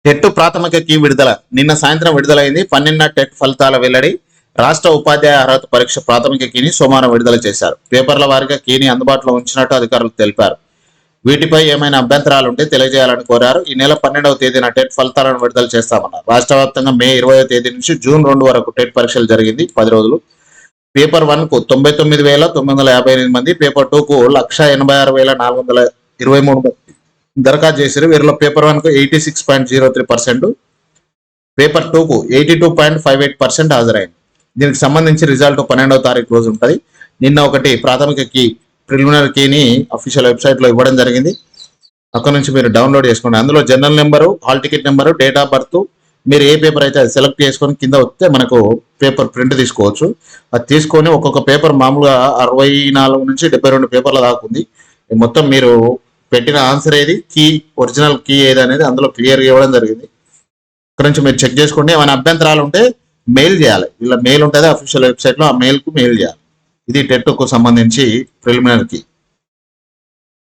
TET ప్రాథమిక key విడుదల నిన్న సాయంత్రం విడుదలైంది. 12వ టెట్ ఫలితాల వెల్లడి. రాష్ట్ర ఉపాధ్యాయ అర్హత పరీక్ష ప్రాథమిక కీని సోమవారం విడుదల చేశారు. పేపర్ల వారీగా కీని అందుబాటులో ఉంచినట్టు అధికారులు తెలిపారు. వీటిపై ఏమైనా అభ్యంతరాలు ఉంటే తెలియజేయాలని కోరారు. ఈ నెల 12వ తేదీన టెట్ ఫలితాలను విడుదల చేస్తామన్నారు. రాష్ట్ర వ్యాప్తంగా మే 20వ తేదీ నుంచి జూన్ 2 వరకు టెట్ పరీక్షలు జరిగింది. 10 రోజులు. పేపర్ 1 కు 99,958 మంది, పేపర్ 2 కు 186,423 మంది దరఖాస్తు చేశారు. వీరిలో పేపర్ 1 కు 86.03%, పేపర్ 2 కు 82.58% హాజరైంది. దీనికి సంబంధించి రిజల్ట్ 12వ తారీఖు రోజు ఉంటుంది. నిన్న ఒకటి ప్రాథమిక కీ ప్రిలిమినరీ కీని అఫీషియల్ వెబ్సైట్ లో ఇవ్వడం జరిగింది. అక్కడ నుంచి మీరు డౌన్లోడ్ చేసుకోండి. అందులో general number, hall ticket number, date of birth, మీరు ఏ పేపర్ అయితే అది సెలెక్ట్ చేసుకొని కింద వస్తే మనకు పేపర్ ప్రింట్ తీసుకోవచ్చు. అది తీసుకొని ఒక్కొక్క పేపర్ మామూలుగా 64 నుంచి 72 పేపర్ల దాకా ఉంది. మొత్తం మీరు పెట్టిన ఆన్సర్ ఏది, కీ ఒరిజినల్ కీ ఏది అనేది అందులో క్లియర్ ఇవ్వడం జరిగింది. ఇక్కడ నుంచి మీరు చెక్ చేసుకోండి. ఏమైనా అభ్యంతరాలు ఉంటే మెయిల్ చేయాలి. ఇలా మెయిల్ ఉంటుంది అఫీషియల్ వెబ్సైట్ లో, ఆ మెయిల్ కు మెయిల్ చేయాలి. ఇది టెట్ కు సంబంధించి ప్రిలిమినరీ కీ.